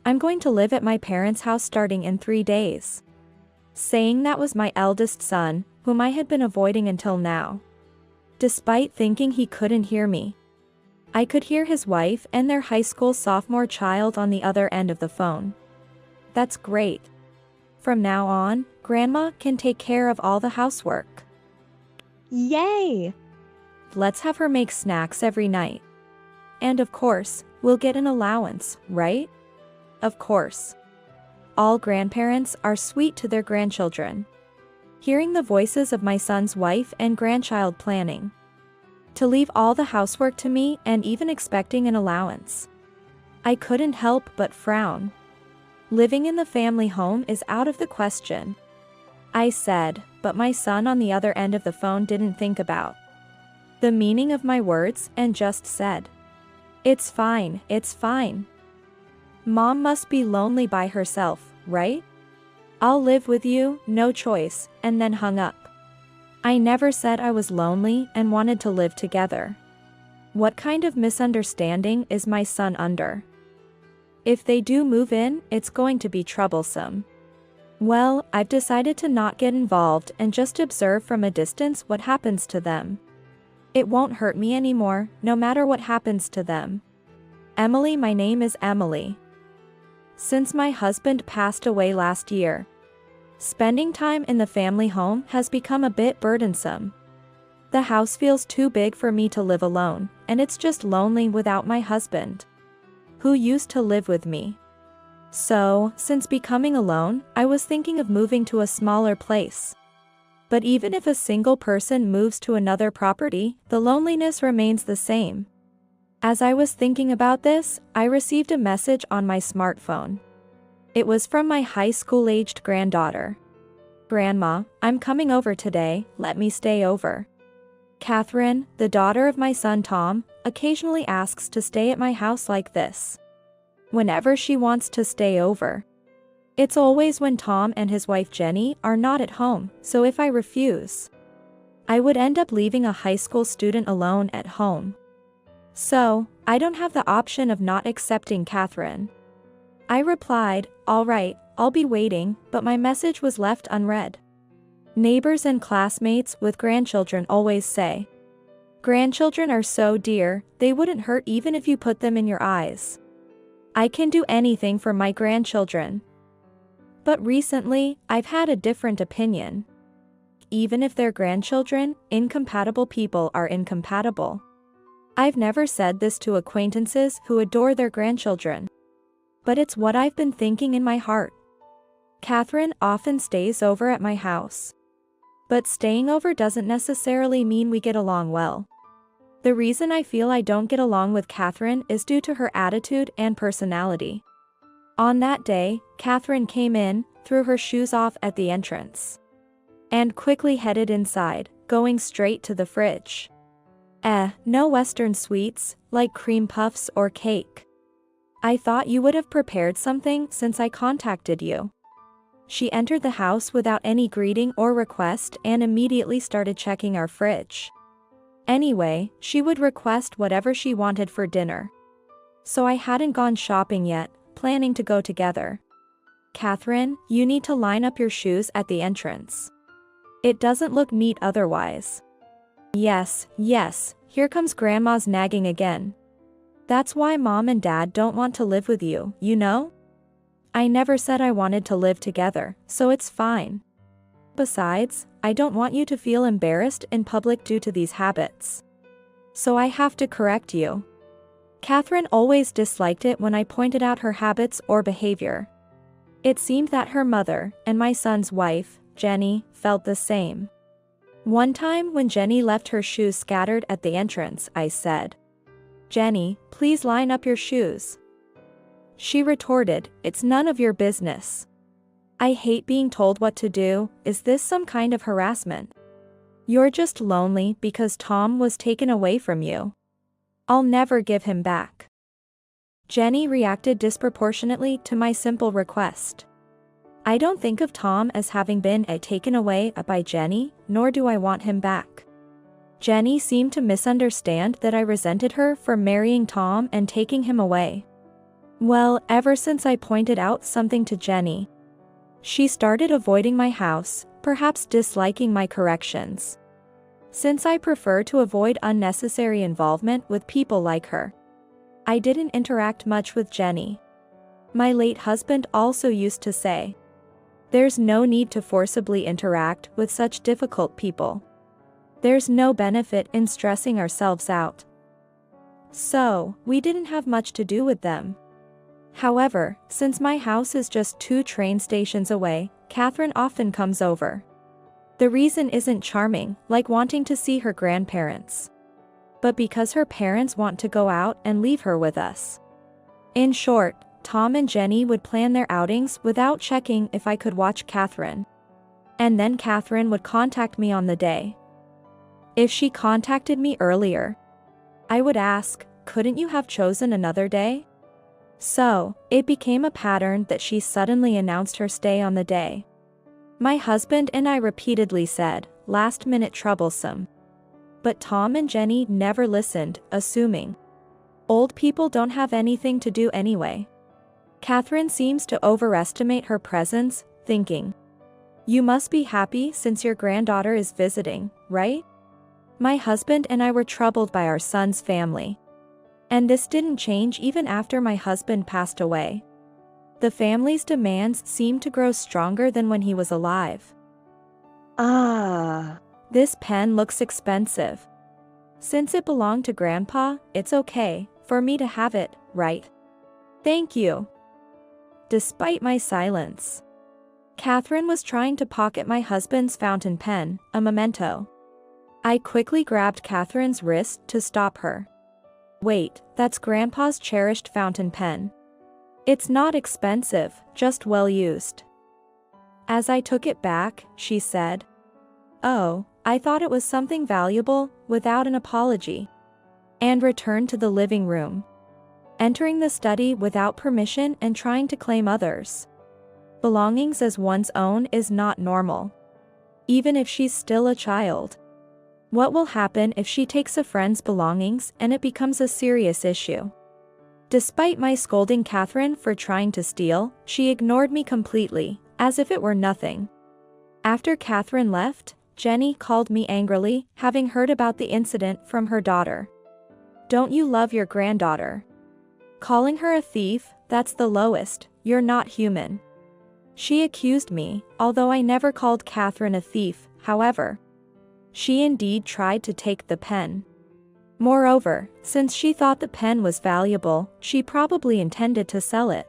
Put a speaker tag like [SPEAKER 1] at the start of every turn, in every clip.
[SPEAKER 1] I'm going to live at my parents' house starting in 3 days. Saying that was my eldest son, whom I had been avoiding until now. Despite thinking he couldn't hear me, I could hear his wife and their high school sophomore child on the other end of the phone. That's great. From now on, Grandma can take care of all the housework.
[SPEAKER 2] Yay!
[SPEAKER 1] Let's have her make snacks every night. And of course, we'll get an allowance, right? Of course. All grandparents are sweet to their grandchildren. Hearing the voices of my son's wife and grandchild planning to leave all the housework to me and even expecting an allowance, I couldn't help but frown. Living in the family home is out of the question, I said, but my son on the other end of the phone didn't think about the meaning of my words and just said, "It's fine, it's fine. Mom must be lonely by herself, right? I'll live with you, no choice," and then hung up. I never said I was lonely and wanted to live together. What kind of misunderstanding is my son under? If they do move in, it's going to be troublesome. Well, I've decided to not get involved and just observe from a distance what happens to them. It won't hurt me anymore, no matter what happens to them. Emily, my name is Emily. Since my husband passed away last year, spending time in the family home has become a bit burdensome. The house feels too big for me to live alone, and it's just lonely without my husband, who used to live with me. So, since becoming alone, I was thinking of moving to a smaller place. But even if a single person moves to another property, the loneliness remains the same. As I was thinking about this, I received a message on my smartphone. It was from my high school-aged granddaughter. "Grandma, I'm coming over today, let me stay over." Catherine, the daughter of my son Tom, occasionally asks to stay at my house like this whenever she wants to stay over. It's always when Tom and his wife Jenny are not at home, so if I refuse, I would end up leaving a high school student alone at home. So, I don't have the option of not accepting Catherine. I replied, "All right, I'll be waiting," but my message was left unread. Neighbors and classmates with grandchildren always say, "Grandchildren are so dear, they wouldn't hurt even if you put them in your eyes." I can do anything for my grandchildren. But recently, I've had a different opinion. Even if they're grandchildren, incompatible people are incompatible. I've never said this to acquaintances who adore their grandchildren, but it's what I've been thinking in my heart. Catherine often stays over at my house, but staying over doesn't necessarily mean we get along well. The reason I feel I don't get along with Catherine is due to her attitude and personality. On that day, Catherine came in, threw her shoes off at the entrance, and quickly headed inside, going straight to the fridge. No Western sweets, like cream puffs or cake. I thought you would have prepared something since I contacted you. She entered the house without any greeting or request and immediately started checking our fridge. Anyway, she would request whatever she wanted for dinner. So I hadn't gone shopping yet, planning to go together. "Catherine, you need to line up your shoes at the entrance. It doesn't look neat otherwise." Yes, here comes Grandma's nagging again. "That's why Mom and Dad don't want to live with you, you know? I never said I wanted to live together, so it's fine. Besides, I don't want you to feel embarrassed in public due to these habits. So I have to correct you." Catherine always disliked it when I pointed out her habits or behavior. It seemed that her mother, and my son's wife, Jenny, felt the same. One time when Jenny left her shoes scattered at the entrance, I said, "Jenny, please line up your shoes." She retorted, "It's none of your business." I hate being told what to do. Is this some kind of harassment? You're just lonely because Tom was taken away from you. I'll never give him back. Jenny reacted disproportionately to my simple request. I don't think of Tom as having been taken away by Jenny, nor do I want him back. Jenny seemed to misunderstand that I resented her for marrying Tom and taking him away. Well, ever since I pointed out something to Jenny. She started avoiding my house, perhaps disliking my corrections. Since I prefer to avoid unnecessary involvement with people like her, I didn't interact much with Jenny. My late husband also used to say, "There's no need to forcibly interact with such difficult people. There's no benefit in stressing ourselves out." So, we didn't have much to do with them. However, since my house is just 2 train stations away, Catherine often comes over. The reason isn't charming, like wanting to see her grandparents, but because her parents want to go out and leave her with us. In short, Tom and Jenny would plan their outings without checking if I could watch Catherine. And then Catherine would contact me on the day. If she contacted me earlier, I would ask, "Couldn't you have chosen another day?" So, it became a pattern that she suddenly announced her stay on the day. My husband and I repeatedly said, "Last minute troublesome." But Tom and Jenny never listened, assuming old people don't have anything to do anyway. Catherine seems to overestimate her presence, thinking, "You must be happy since your granddaughter is visiting, right?" My husband and I were troubled by our son's family. And this didn't change even after my husband passed away. The family's demands seemed to grow stronger than when he was alive. This pen looks expensive. Since it belonged to Grandpa, it's okay for me to have it, right? Thank you. Despite my silence, Catherine was trying to pocket my husband's fountain pen, a memento. I quickly grabbed Catherine's wrist to stop her. "Wait, that's Grandpa's cherished fountain pen. It's not expensive, just well used." As I took it back, she said, "Oh, I thought it was something valuable," without an apology, and returned to the living room, entering the study without permission and trying to claim others' belongings as one's own is not normal, even if she's still a child. What will happen if she takes a friend's belongings and it becomes a serious issue? Despite my scolding Catherine for trying to steal, she ignored me completely, as if it were nothing. After Catherine left, Jenny called me angrily, having heard about the incident from her daughter. "Don't you love your granddaughter? Calling her a thief, that's the lowest, you're not human." She accused me, although I never called Catherine a thief, however. She indeed tried to take the pen. Moreover, since she thought the pen was valuable, she probably intended to sell it.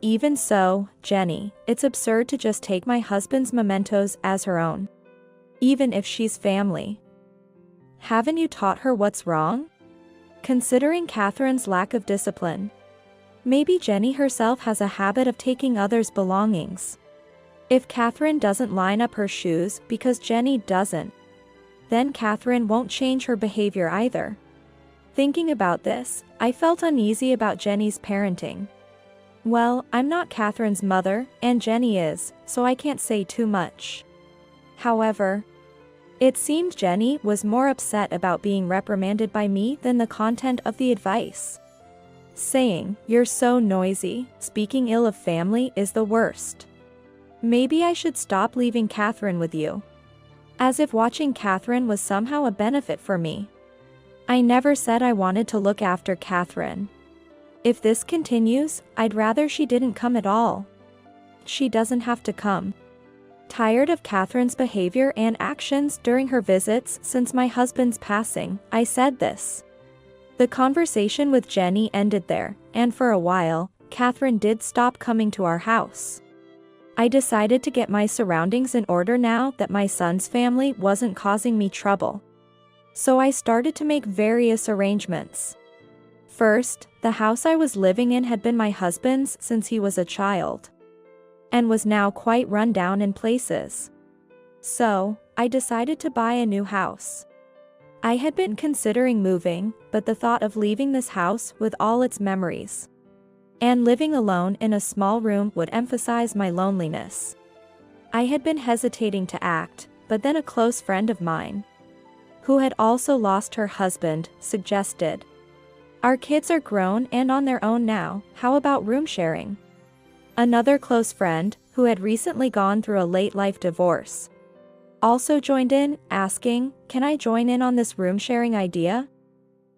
[SPEAKER 1] Even so, Jenny, it's absurd to just take my husband's mementos as her own, even if she's family. Haven't you taught her what's wrong? Considering Catherine's lack of discipline, maybe Jenny herself has a habit of taking others' belongings. If Catherine doesn't line up her shoes because Jenny doesn't, then Catherine won't change her behavior either. Thinking about this, I felt uneasy about Jenny's parenting. Well, I'm not Catherine's mother, and Jenny is, so I can't say too much. However, it seemed Jenny was more upset about being reprimanded by me than the content of the advice, saying, "You're so noisy, speaking ill of family is the worst. Maybe I should stop leaving Catherine with you." As if watching Catherine was somehow a benefit for me. I never said I wanted to look after Catherine. If this continues, I'd rather she didn't come at all. She doesn't have to come. Tired of Catherine's behavior and actions during her visits since my husband's passing, I said this. The conversation with Jenny ended there, and for a while, Catherine did stop coming to our house. I decided to get my surroundings in order now that my son's family wasn't causing me trouble. So I started to make various arrangements. First, the house I was living in had been my husband's since he was a child, and was now quite run down in places. So, I decided to buy a new house. I had been considering moving, but the thought of leaving this house with all its memories and living alone in a small room would emphasize my loneliness. I had been hesitating to act, but then a close friend of mine, who had also lost her husband, suggested, Our kids are grown and on their own now, how about room sharing? Another close friend, who had recently gone through a late life divorce, also joined in, asking, can I join in on this room sharing idea?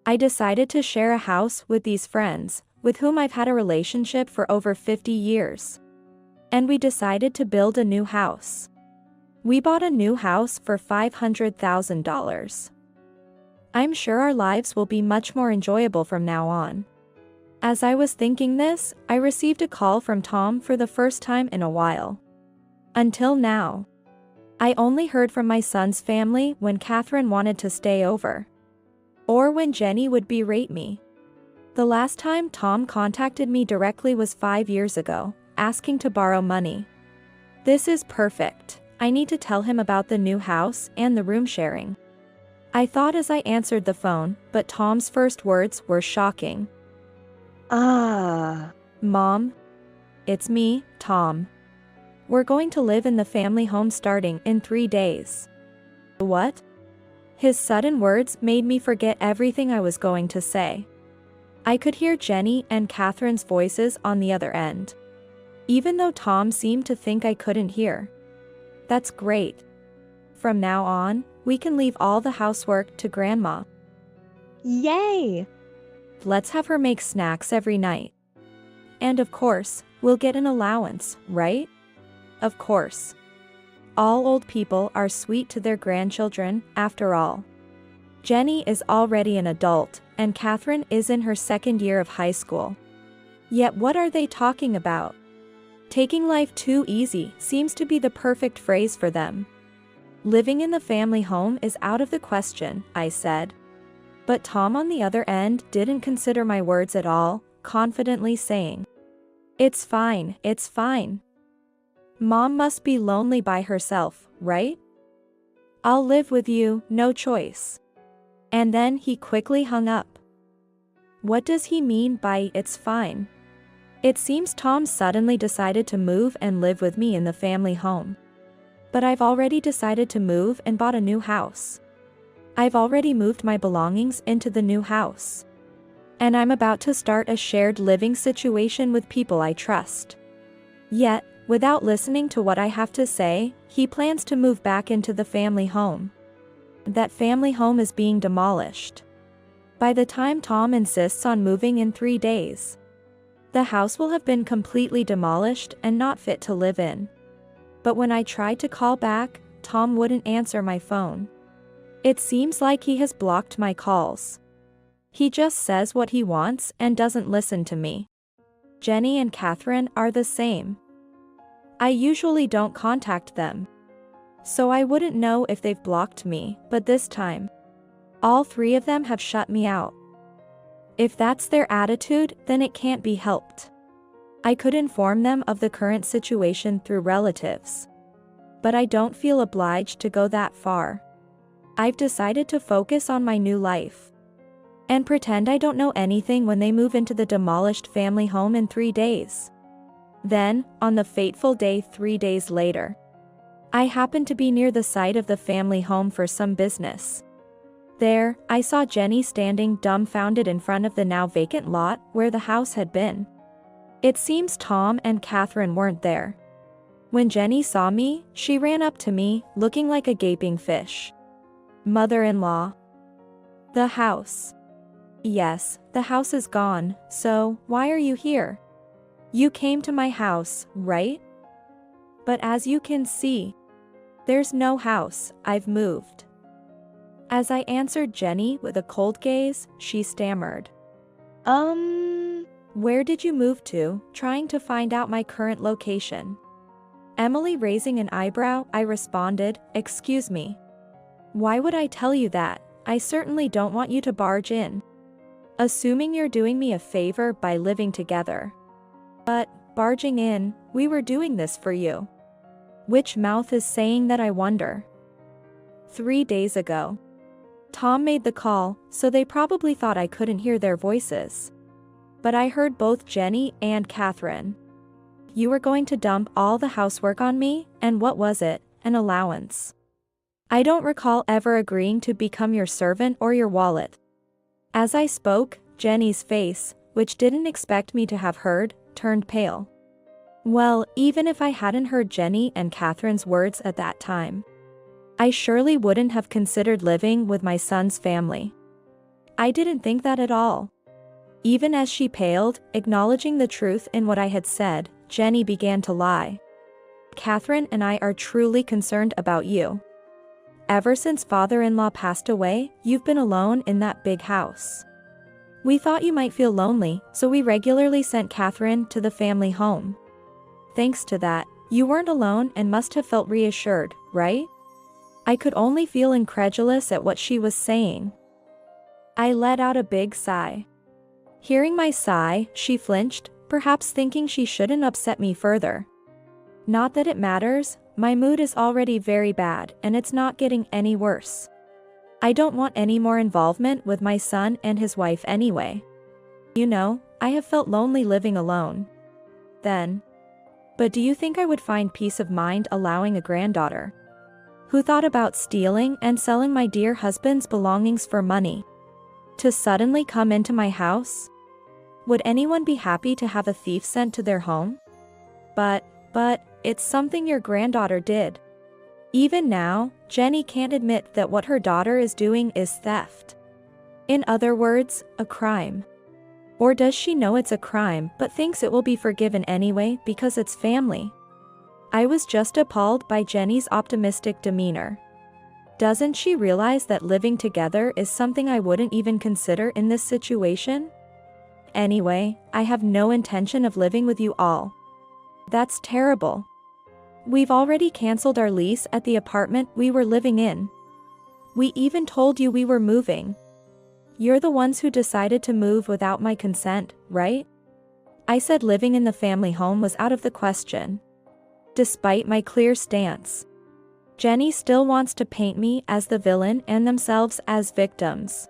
[SPEAKER 1] I decided to share a house with these friends, with whom I've had a relationship for over 50 years. And we decided to build a new house. We bought a new house for $500,000. I'm sure our lives will be much more enjoyable from now on. As I was thinking this, I received a call from Tom for the first time in a while. Until now, I only heard from my son's family when Catherine wanted to stay over, or when Jenny would berate me. The last time Tom contacted me directly was 5 years ago, asking to borrow money. This is perfect. I need to tell him about the new house and the room sharing. I thought as I answered the phone, but Tom's first words were shocking. Mom? It's me, Tom. We're going to live in the family home starting in 3 days. What? His sudden words made me forget everything I was going to say. I could hear Jenny and Catherine's voices on the other end, even though Tom seemed to think I couldn't hear. That's great. From now on, we can leave all the housework to Grandma.
[SPEAKER 2] Yay!
[SPEAKER 1] Let's have her make snacks every night. And of course, we'll get an allowance, right? Of course. All old people are sweet to their grandchildren, after all. Jenny is already an adult, and Catherine is in her second year of high school. Yet what are they talking about? Taking life too easy seems to be the perfect phrase for them. Living in the family home is out of the question, I said. But Tom on the other end didn't consider my words at all, confidently saying, it's fine, it's fine. Mom must be lonely by herself, right? I'll live with you, no choice. And then he quickly hung up. What does he mean by it's fine? It seems Tom suddenly decided to move and live with me in the family home. But I've already decided to move and bought a new house. I've already moved my belongings into the new house. And I'm about to start a shared living situation with people I trust. Yet, without listening to what I have to say, he plans to move back into the family home. That family home is being demolished. By the time Tom insists on moving in 3 days, the house will have been completely demolished and not fit to live in. But when I tried to call back, Tom wouldn't answer my phone. It seems like he has blocked my calls. He just says what he wants and doesn't listen to me. Jenny and Catherine are the same. I usually don't contact them, so I wouldn't know if they've blocked me, but this time, all 3 of them have shut me out. If that's their attitude, then it can't be helped. I could inform them of the current situation through relatives, but I don't feel obliged to go that far. I've decided to focus on my new life and pretend I don't know anything when they move into the demolished family home in 3 days. Then, on the fateful day 3 days later, I happened to be near the site of the family home for some business. There, I saw Jenny standing dumbfounded in front of the now vacant lot where the house had been. It seems Tom and Catherine weren't there. When Jenny saw me, she ran up to me, looking like a gaping fish. Mother-in-law. The house. Yes, the house is gone, so why are you here? You came to my house, right? But as you can see, there's no house, I've moved. As I answered Jenny with a cold gaze, she stammered. Where did you move to? Trying to find out my current location. Emily raising an eyebrow, I responded, excuse me. Why would I tell you that? I certainly don't want you to barge in. Assuming you're doing me a favor by living together. But, barging in, we were doing this for you. Which mouth is saying that, I wonder? 3 days ago. Tom made the call, so they probably thought I couldn't hear their voices. But I heard both Jenny and Catherine. You were going to dump all the housework on me, and what was it? An allowance. I don't recall ever agreeing to become your servant or your wallet. As I spoke, Jenny's face, which didn't expect me to have heard, turned pale. Well, even if I hadn't heard Jenny and Catherine's words at that time, I surely wouldn't have considered living with my son's family. I didn't think that at all. Even as she paled, acknowledging the truth in what I had said, Jenny began to lie. Catherine and I are truly concerned about you. Ever since father-in-law passed away, you've been alone in that big house. We thought you might feel lonely, so we regularly sent Catherine to the family home. Thanks to that, you weren't alone and must have felt reassured, right? I could only feel incredulous at what she was saying. I let out a big sigh. Hearing my sigh, she flinched, perhaps thinking she shouldn't upset me further. Not that it matters, my mood is already very bad and it's not getting any worse. I don't want any more involvement with my son and his wife anyway. You know, I have felt lonely living alone. Then. But do you think I would find peace of mind allowing a granddaughter who thought about stealing and selling my dear husband's belongings for money to suddenly come into my house? Would anyone be happy to have a thief sent to their home? But, it's something your granddaughter did. Even now, Jenny can't admit that what her daughter is doing is theft. In other words, a crime. Or does she know it's a crime but thinks it will be forgiven anyway because it's family? I was just appalled by Jenny's optimistic demeanor. Doesn't she realize that living together is something I wouldn't even consider in this situation? Anyway, I have no intention of living with you all. That's terrible. We've already canceled our lease at the apartment we were living in. We even told you we were moving. You're the ones who decided to move without my consent, right? I said living in the family home was out of the question. Despite my clear stance, Jenny still wants to paint me as the villain and themselves as victims.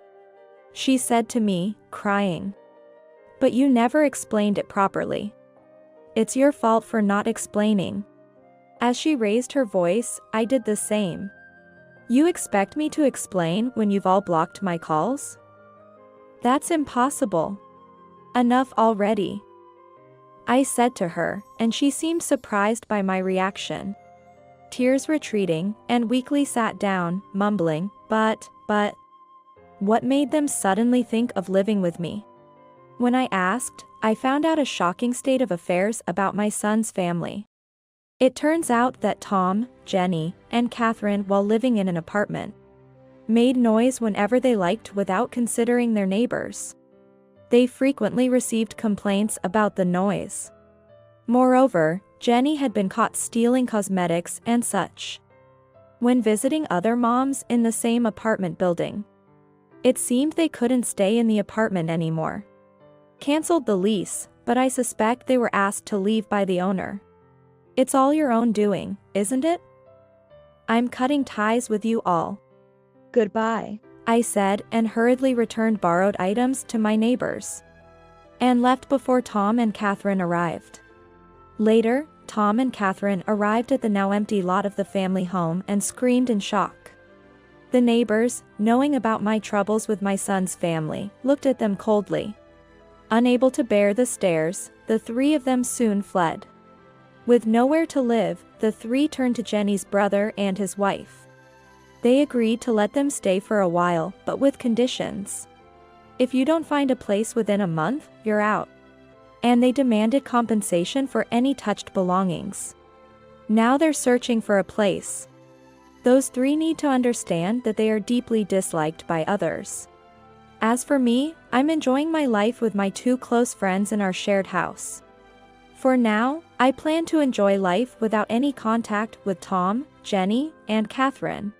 [SPEAKER 1] She said to me, crying. But you never explained it properly. It's your fault for not explaining. As she raised her voice, I did the same. You expect me to explain when you've all blocked my calls? That's impossible. Enough already. I said to her, and she seemed surprised by my reaction. Tears retreating, and weakly sat down, mumbling, but, what made them suddenly think of living with me? When I asked, I found out a shocking state of affairs about my son's family. It turns out that Tom, Jenny, and Catherine, while living in an apartment, made noise whenever they liked without considering their neighbors. They frequently received complaints about the noise. Moreover, Jenny had been caught stealing cosmetics and such when visiting other moms in the same apartment building. It seemed they couldn't stay in the apartment anymore. Cancelled the lease, but I suspect they were asked to leave by the owner. It's all your own doing, isn't it? I'm cutting ties with you all.
[SPEAKER 2] Goodbye,
[SPEAKER 1] I said and hurriedly returned borrowed items to my neighbors. And left before Tom and Catherine arrived. Later, Tom and Catherine arrived at the now empty lot of the family home and screamed in shock. The neighbors, knowing about my troubles with my son's family, looked at them coldly. Unable to bear the stares, the three of them soon fled. With nowhere to live, the three turned to Jenny's brother and his wife. They agreed to let them stay for a while, but with conditions. If you don't find a place within a month, you're out. And they demanded compensation for any touched belongings. Now they're searching for a place. Those three need to understand that they are deeply disliked by others. As for me, I'm enjoying my life with my two close friends in our shared house. For now, I plan to enjoy life without any contact with Tom, Jenny, and Catherine.